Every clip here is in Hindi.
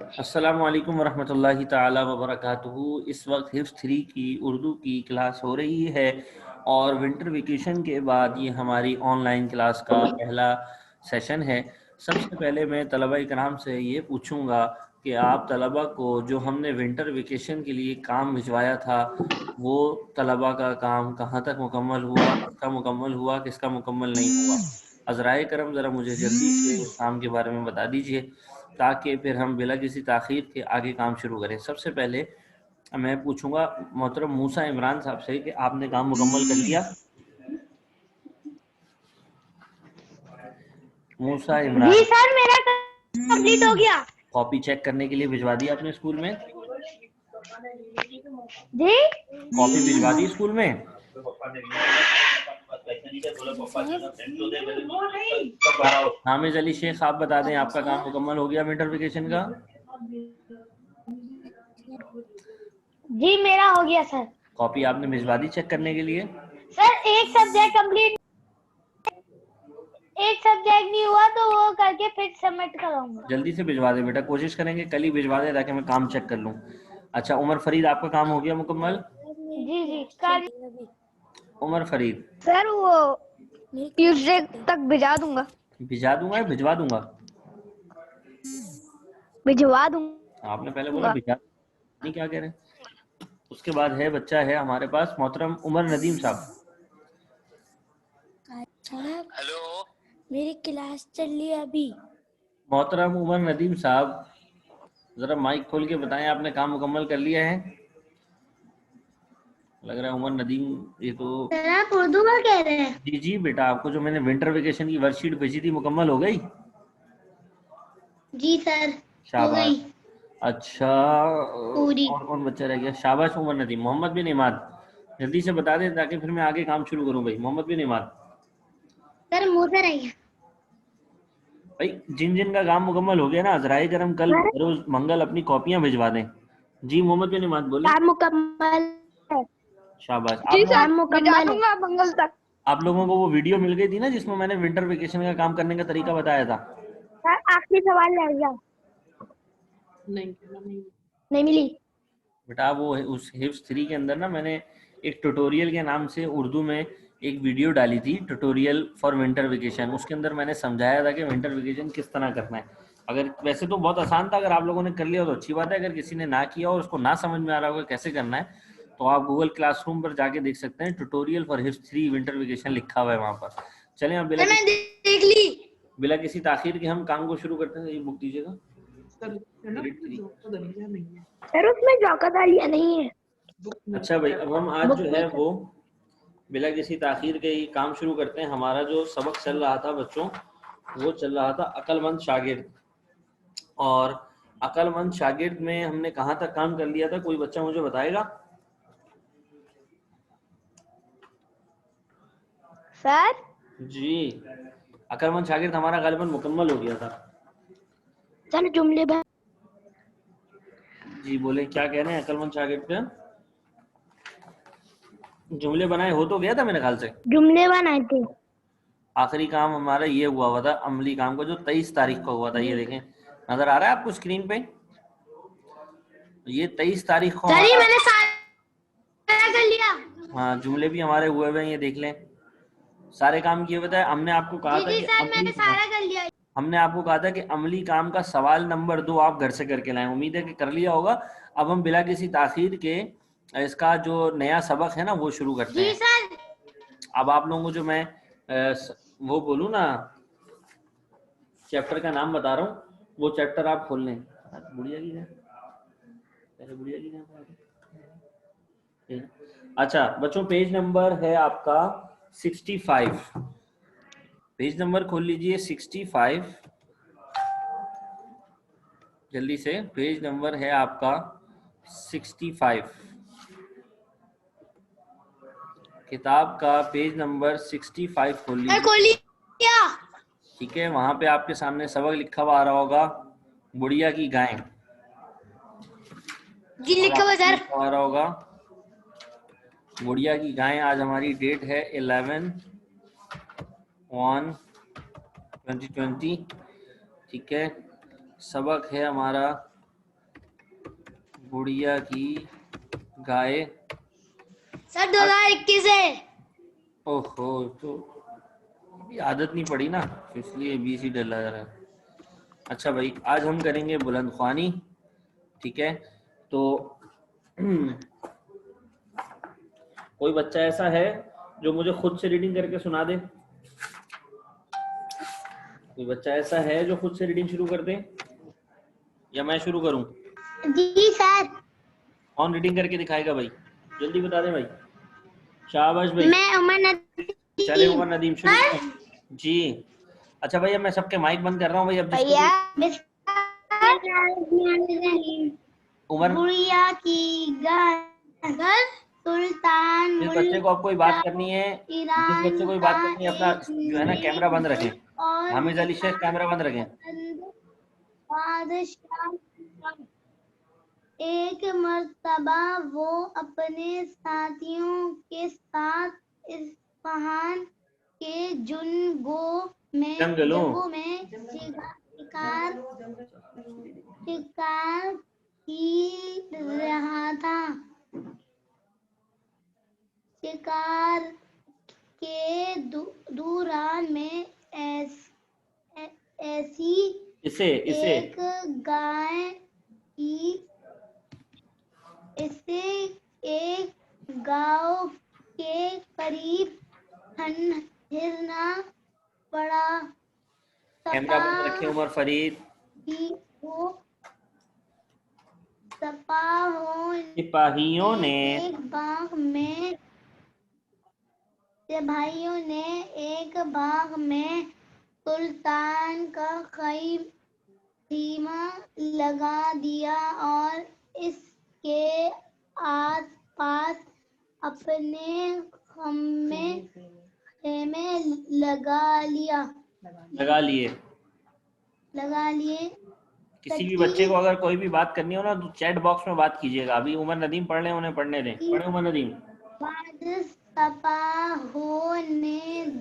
अस्सलामु अलैकुम वरहमतुल्लाहि ताला वबरकातुहू। इस वक्त हिफ्ज़ 3 की उर्दू की क्लास हो रही है और विंटर वेकेशन के बाद ये हमारी ऑनलाइन क्लास का पहला सेशन है। सबसे पहले मैं तलबा इकराम से ये पूछूंगा कि आप तलबा को जो हमने विंटर वेकेशन के लिए काम भिजवाया था वो तलबा का काम कहाँ तक मुकम्मल हुआ, किसका मुकम्मल हुआ, किसका मुकम्मल नहीं हुआ। अज़राए करम ज़रा मुझे जल्दी से उस काम के बारे में बता दीजिए ताकि फिर हम बिला किसी ताख़ीर के आगे काम शुरू करें। सबसे पहले मैं पूछूंगा मोहतरम मूसा इमरान साहब से कि आपने काम मुकम्मल कर लिया। मूसा इमरान, जी सर, मेरा कंप्लीट हो गया। कॉपी चेक करने के लिए भिजवा दी आपने स्कूल में? जी कॉपी भिजवा दी स्कूल में? हामिद अली शेख, आप बता दें आपका काम मुकम्मल हो गया विंटर वेकेशन का? जी मेरा हो गया सर। कॉपी आपने भिजवा दी चेक करने के लिए? सर एक सब्जेक्ट कंप्लीट, एक सब्जेक्ट नहीं हुआ तो वो करके फिर सबमिट कराऊंगा। जल्दी से भिजवा दें बेटा, कोशिश करेंगे कल ही भिजवा दें ताकि मैं काम चेक कर लूँ। अच्छा, उमर फरीद, आपका काम हो गया मुकम्मल? जी जी कर। उमर फरीद, सर वो ट्यूसडे तक भिजा दूंगा। भिजा दूंगा या भिजवा दूंगा? भिजवा दूंगा। आपने पहले बोला भिजा, नहीं क्या कह रहे हैं। उसके बाद है बच्चा है हमारे पास मोहतरम उमर नदीम साहब। हेलो, मेरी क्लास चल रही है अभी। मोहतरम उमर नदीम साहब, जरा माइक खोल के बताएं आपने काम मुकम्मल कर लिया है? लग रहा है उमर नदीम, ये तो सर आप उर्दू में कह रहे हैं? जी जी बेटा, आपको जो मैंने विंटर वेकेशन की वर्कशीट भेजी थी मुकम्मल हो गई? जी सर हो शाबाश। गई अच्छा, पूरी। और कौन बच्चा रह गया? शाबाश उमर नदीम। मोहम्मद बिन इमाद, जल्दी से बता दें ताकि फिर मैं आगे काम शुरू करूं भाई। मोहम्मद बिन इमाद सर मुंह से रही है भाई, जिन जिन का काम मुकम्मल हो गया ना, अजराए करम कल रोज मंगल अपनी कॉपियां भिजवा दें। जी मोहम्मद बिन इमाद बोले। काम मुकम्मल है। शाबाश। जी सर भिजा दूंगा मंगल तक। आप लोगों को वो वीडियो मिल गई थी ना जिसमें मैंने विंटर वेकेशन का काम करने का तरीका बताया था? सर आखिरी सवाल रह गया। नहीं मिली। बेटा वो उस हिफ्स 3 के अंदर ना मैंने एक ट्यूटोरियल के नाम से उर्दू में एक वीडियो डाली थी, ट्यूटोरियल फॉर विंटर वेकेशन। उसके अंदर मैंने समझाया था कि विंटर वेकेशन किस तरह करना है। अगर वैसे तो बहुत आसान था, अगर आप लोगों ने कर लिया तो अच्छी बात है। अगर किसी ने ना किया और उसको ना समझ में आ रहा होगा कैसे करना है तो आप गूगल क्लासरूम पर जाके देख सकते हैं, ट्यूटोरियल फॉर हिफ्स 3 विंटर वेकेशन लिखा हुआ है वहाँ पर। चलें अब बिला किसी ताखीर के हम काम को शुरू करते हैं। ये बुक दीजिएगा। सर उसमें जौकादालिया नहीं है। अच्छा भाई, अब हम आज जो है वो बिला किसी ताखीर के ही काम शुरू करते हैं। हमारा जो सबक चल रहा था बच्चों, वो चल रहा था अक्लमंद शागिर्द। और अक्लमंद शागिर्द में हमने कहाँ तक काम कर लिया था, कोई बच्चा मुझे बताएगा? सर जी, अक्लमंद शागिर्द हमारा गालिबन मुकम्मल हो गया था। सर जुमले भर। जी बोले, क्या कह रहे हैं अक्लमंद शागिर्द पे? जुमले बनाए हो तो गया था मेरे ख्याल से। जुमले बनाए थे। आखिरी काम हमारा ये हुआ था अमली काम का, जो 23 तारीख को हुआ था। ये देखें, नजर आ रहा है आपको स्क्रीन पे? ये 23 तारीख को सर ये हमारा, मैंने सारा कर लिया। हाँ जुमले भी हमारे हुए हुए हैं, ये देख लें। सारे काम किए हुए थे। हमने आपको कहा था कि सर अमली, मैंने सारा कर लिया। हमने आपको कहा था कि अमली काम का सवाल नंबर 2 आप घर से करके लाएं। उम्मीद है कि कर लिया होगा। अब हम बिला किसी ताखीर के इसका जो नया सबक है ना वो शुरू करते जी हैं। सर। अब आप लोगों को जो मैं वो बोलूँ ना, चैप्टर का नाम बता रहा हूँ, वो चैप्टर आप खोल लें। बुढ़िया की है पहले, बुढ़िया की है। अच्छा बच्चों, पेज नंबर है आपका 65। पेज नंबर खोल लीजिए 65। जल्दी से, पेज नंबर है आपका 65। किताब का पेज नंबर 65 खोल लीजिए। ठीक है, वहां पे आपके सामने सबक लिखा हुआ आ रहा होगा, बुढ़िया की गाय। जी लिखा हुआ सर। लिखा आ रहा होगा बुढ़िया की गाय। आज हमारी डेट है 11/1/2020। ठीक है, सबक है हमारा बुढ़िया की गाय। सर 2021 है। ओहो, तो अभी आदत नहीं पड़ी ना, इसलिए बीसी डला जा रहा है। अच्छा भाई, आज हम करेंगे बुलंदख्वानी, ठीक है? तो कोई बच्चा ऐसा है जो मुझे खुद से रीडिंग करके सुना दे? कोई बच्चा ऐसा है जो खुद से रीडिंग शुरू कर दे, या मैं शुरू करूं? जी सर। कौन रीडिंग करके दिखाएगा भाई? जल्दी बता दे भाई। शाबाश भाई। मैं उमर नदीम। चले उमर नदीम शुरू करें जी। अच्छा भैया, मैं सबके माइक बंद कर रहा हूँ भाई। अब भैया उमर, बुढ़िया की गाय सुल्तान जिस बच्चे को आपको कोई बात करनी है, जिस ईरान बच्चे को कोई का बात करनी है, अपना एक जो है ना कैमरा बंद नेक रखें। और हामिद अली शेख कैमरा बंद रखें। बादशाह था। एक मर्तबा वो अपने साथियों के साथ इस्फहान के जंगलों में शिकार की रहा था। शिकार के दौरान में ऐसी इसे एक गाय की इसे एक गांव के करीब ठहरना पड़ा। कैमरा बंद रखें उमर फरीद। सिपाहियों ने एक बाग में सुल्तान का खीमा लगा दिया और इसके आस-पास अपने खेमे लगा लिए। किसी भी बच्चे को अगर कोई भी बात करनी हो ना, तो चैट बॉक्स में बात कीजिएगा। अभी उमर नदीम पढ़ लें, उन्हें पढ़ने दें। पढ़े उमर नदीम।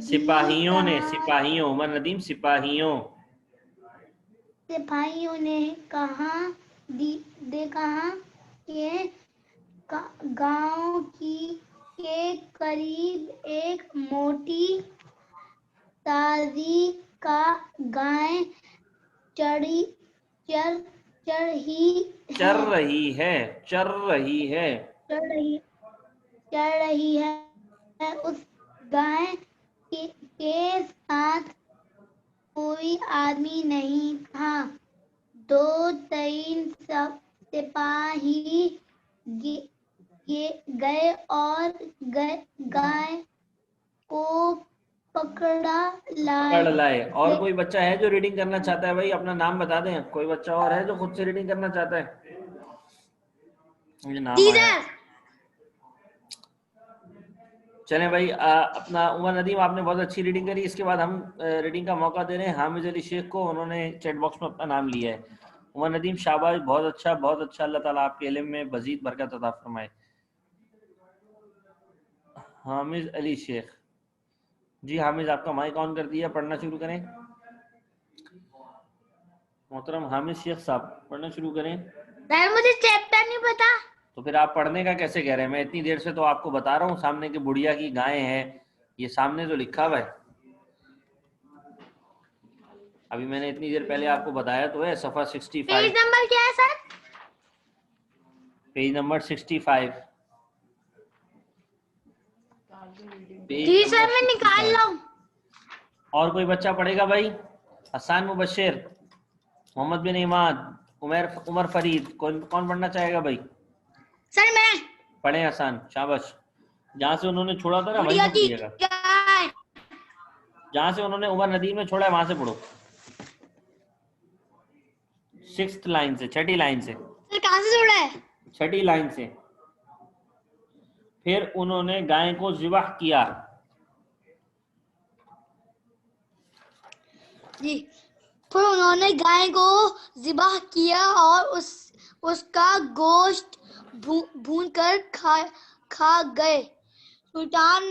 सिपाहियों उमर नदीम, सिपाहियों ने कहा कि गांव के करीब एक मोटी ताजी का गाय चढ़ रही है। उस गाय के साथ कोई आदमी नहीं था। 2-3 सिपाही गए और गाय को पकड़ लाए। और कोई बच्चा है जो रीडिंग करना चाहता है? भाई अपना नाम बता दें। कोई बच्चा और है जो खुद से रीडिंग करना चाहता है? मुझे नाम आया। चलें भाई, अपना उमर नदीम, आपने बहुत अच्छी रीडिंग करी। इसके बाद हम रीडिंग का मौका दे रहे हैं हामिद अली शेख को। उन्होंने चैट बॉक्स में अपना नाम लिया है। उमर नदीम शाबाश, बहुत अच्छा बहुत अच्छा। अल्लाह ताला आपके इल्म में मजीद बरकत अता फरमाए। हामिद अली शेख जी, हामिद आपका माइक ऑन कर दिया, पढ़ना शुरू करें। मोहतरम हामिद शेख साहब, पढ़ना शुरू करें। मुझे चैप्टर नहीं पता। तो फिर आप पढ़ने का कैसे कह रहे हैं? मैं इतनी देर से तो आपको बता रहा हूँ सामने की बुढ़िया की गाय है, ये सामने तो लिखा हुआ है। अभी मैंने इतनी देर पहले आपको बताया तो है। सफा 65। पेज नंबर क्या है सर? Page number 65। जी सर, मैं निकाल रहा हूँ। और कोई बच्चा पढ़ेगा भाई? हसन मुबशिर, मोहम्मद बिन इमाद, उमर फरीद, कौन पढ़ना चाहेगा भाई? सर मैं। पढ़े हसन, शाबाश। जहां से उन्होंने छोड़ा था ना वहीं से पढ़िएगा। जहां से उन्होंने उमर नदीम में छोड़ा है वहां से पढ़ो। 6th लाइन से, 6ठी लाइन से। सर कहां से छोड़ा है? 6ठी लाइन से। फिर उन्होंने गाय को ज़िबाह किया। जी। फिर उन्होंने गाय को ज़िबाह किया और उसका गोश्त भून कर खा गए। सुल्तान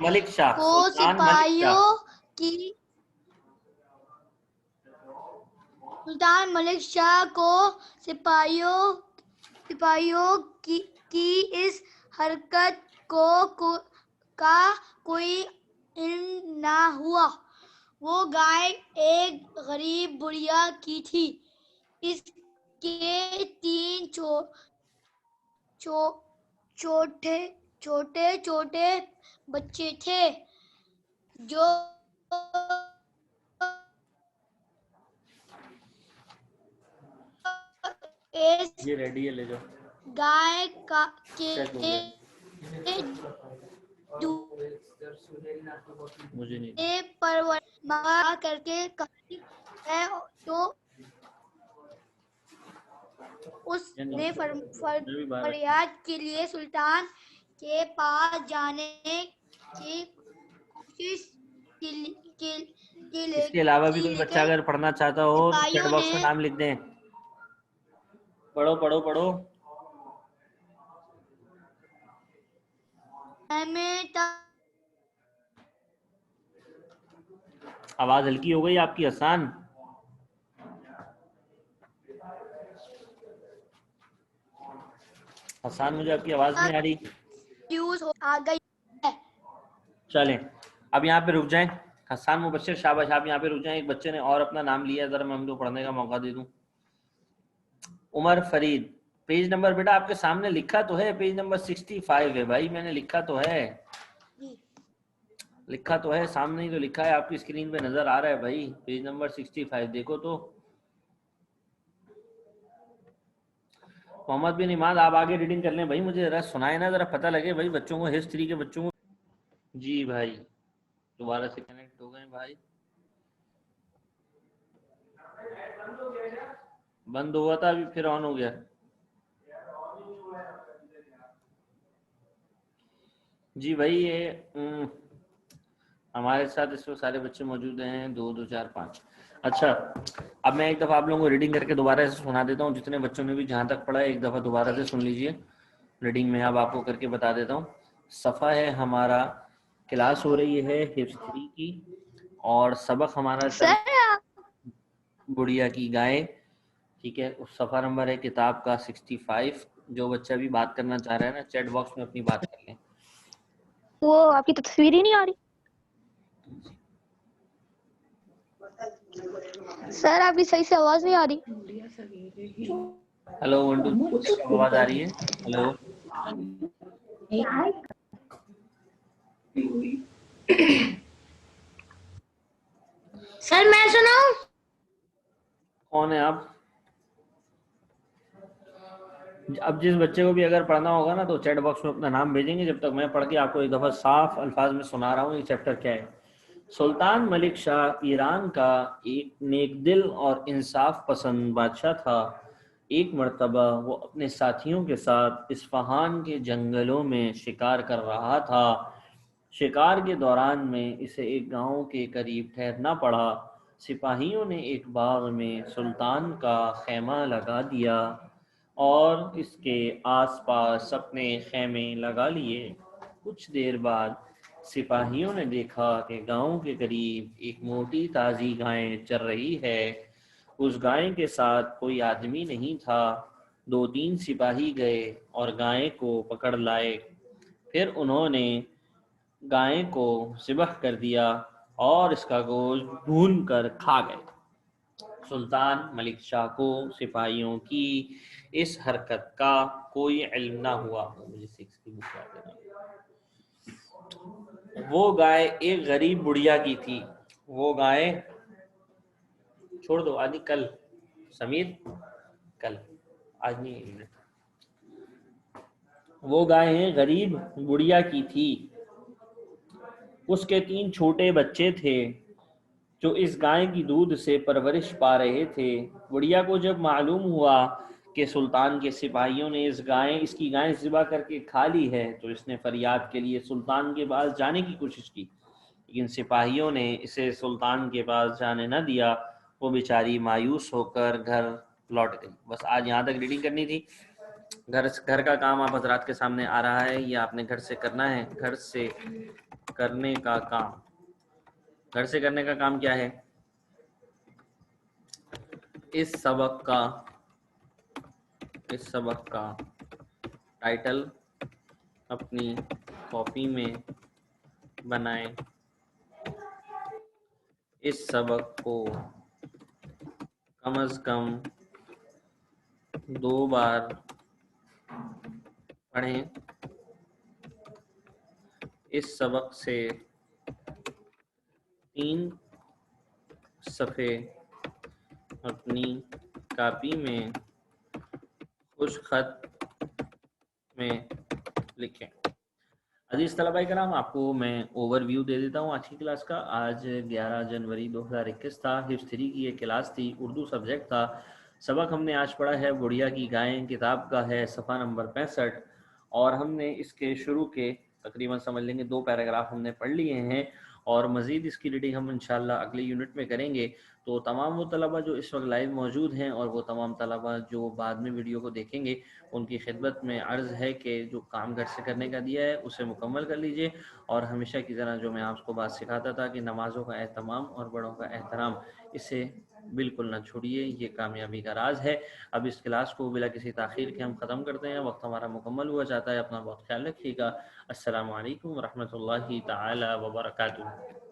मलिक शाह को सुल्तान मलिक शाह को सिपाहियों की इस हरकत का कोई इल्म ना हुआ। वो गाय एक गरीब बुढ़िया की थी। इसके 3 छोटे बच्चे थे जो ये रेडी है, ले जाओ। गाय का के मुझे नहीं परवर मंगा करके है तो उसने फरियाद के लिए सुल्तान के पास जाने की कोशिश की। इसके अलावा भी कोई बच्चा अगर पढ़ना चाहता हो तो चैट बॉक्स में नाम लिख दें। पढ़ो पढ़ो पढ़ो। आवाज हल्की हो गई आपकी हसन। हसन मुझे आपकी आवाज नहीं आ रही। आ गई है। चलें अब यहाँ पे रुक जाएं। हसन मुबश्शिर शाबाश, आप यहाँ पे रुक जाएं। एक बच्चे ने और अपना नाम लिया, जरा मैं उनको पढ़ने का मौका दे दूं। उमर फरीद, पेज नंबर बेटा आपके सामने लिखा तो है, पेज नंबर 65 है भाई, मैंने लिखा तो है, लिखा तो है सामने ही तो लिखा है, आपकी स्क्रीन पे नजर आ रहा है भाई, पेज नंबर 65 देखो तो। मोहम्मद बिन इमाद आप आगे रीडिंग कर लें भाई, मुझे जरा सुनाए ना, जरा पता लगे भाई बच्चों को, हिस्ट्री के बच्चों को। जी भाई दोबारा से कनेक्ट हो गए भाई, बंद हुआ था अभी फिर ऑन हो गया। जी भाई ये हमारे साथ इसमें सारे बच्चे मौजूद हैं, 2 2 4 5। अच्छा अब मैं एक दफ़ा आप लोगों को रीडिंग करके दोबारा से सुना देता हूँ, जितने बच्चों ने भी जहाँ तक पढ़ा है एक दफ़ा दोबारा से सुन लीजिए। रीडिंग में अब आपको करके बता देता हूँ। सफ़ा है हमारा, क्लास हो रही है हिफ्ज़ 3 की, और सबक हमारा चल गुड़िया की गाय, ठीक है। उस सफ़ा नंबर है किताब का 65। जो बच्चा भी बात करना चाह रहा है ना, चैट बॉक्स में अपनी बात कर लें। वो आपकी तस्वीर ही नहीं आ रही सर, आपकी सही से आवाज नहीं आ रही। हेलो 1 2 आवाज आ रही है? हेलो सर मैं सुनाऊं? कौन है आप? अब जिस बच्चे को भी अगर पढ़ना होगा ना तो चैट बॉक्स में अपना नाम भेजेंगे, जब तक मैं पढ़ के आपको एक दफ़ा साफ अल्फाज में सुना रहा हूँ ये चैप्टर क्या है। सुल्तान मलिक शाह ईरान का एक नेक दिल और इंसाफ पसंद बादशाह था। एक मर्तबा वो अपने साथियों के साथ इस्फहान के जंगलों में शिकार कर रहा था। शिकार के दौरान में इसे एक गांव के करीब ठहरना पड़ा। सिपाहियों ने एक बाग में सुल्तान का खैमा लगा दिया और इसके आसपास अपने खैमे लगा लिए। कुछ देर बाद सिपाहियों ने देखा कि गांव के करीब एक मोटी ताज़ी गाय चर रही है। उस गाय के साथ कोई आदमी नहीं था। 2 3 सिपाही गए और गाय को पकड़ लाए। फिर उन्होंने गाय को ज़िबह कर दिया और इसका गोश्त भून कर खा गए। सुल्तान मलिक शाह को सिपाहियों की इस हरकत का कोई इल्म ना हुआ। मुझे 6 की बुक याद है। वो गाय एक गरीब बुढ़िया की थी। वो गाय छोड़ दो, आज कल समीर, कल आज नहीं। वो गाय गरीब बुढ़िया की थी। उसके 3 छोटे बच्चे थे जो इस गाय की दूध से परवरिश पा रहे थे। बुढ़िया को जब मालूम हुआ कि सुल्तान के सिपाहियों ने इसकी गाय ज़िबा करके खा ली है, तो इसने फरियाद के लिए सुल्तान के पास जाने की कोशिश की, लेकिन सिपाहियों ने इसे सुल्तान के पास जाने न दिया। वो बेचारी मायूस होकर घर लौट गई। बस आज यहाँ तक रीडिंग करनी थी। घर का काम आप हजरात के सामने आ रहा है, ये आपने घर से करना है। घर से करने का काम, घर से करने का काम क्या है? इस सबक का टाइटल अपनी कॉपी में बनाएं। इस सबक को कम से कम 2 बार पढ़ें। इस सबक से 3 सफ़े अपनी कॉपी में खुश खत में लिखें। अजीज तलबा कराम, आपको मैं ओवरव्यू दे देता हूँ आज की क्लास का। आज 11 जनवरी 2021 था। हिफ्ज़ 3 की ये क्लास थी, उर्दू सब्जेक्ट था। सबक हमने आज पढ़ा है बुढ़िया की गायें, किताब का है सफ़ा नंबर 65, और हमने इसके शुरू के तकरीबन समझ लेंगे 2 पैराग्राफ हमने पढ़ लिए हैं, और मज़ीद इसकी रीडिंग हम इंशाल्लाह अगले यूनिट में करेंगे। तो तमाम वो तलबा जो इस वक्त लाइव मौजूद हैं और वो तमाम तलबा जो बाद में वीडियो को देखेंगे, उनकी खिदमत में अर्ज़ है कि जो काम घर से करने का दिया है उसे मुकम्मल कर लीजिए। और हमेशा की तरह जो मैं आपको बात सिखाता था कि नमाज़ों का एहतमाम और बड़ों का एहतराम, इसे बिल्कुल ना छोड़िए, ये कामयाबी का राज है। अब इस क्लास को बिला किसी ताख़ीर के हम ख़त्म करते हैं, वक्त हमारा मुकम्मल हुआ जाता है। अपना बहुत ख्याल रखिएगा। अस्सलामु अलैकुम व रहमतुल्लाहि तआला व बरकातुहू।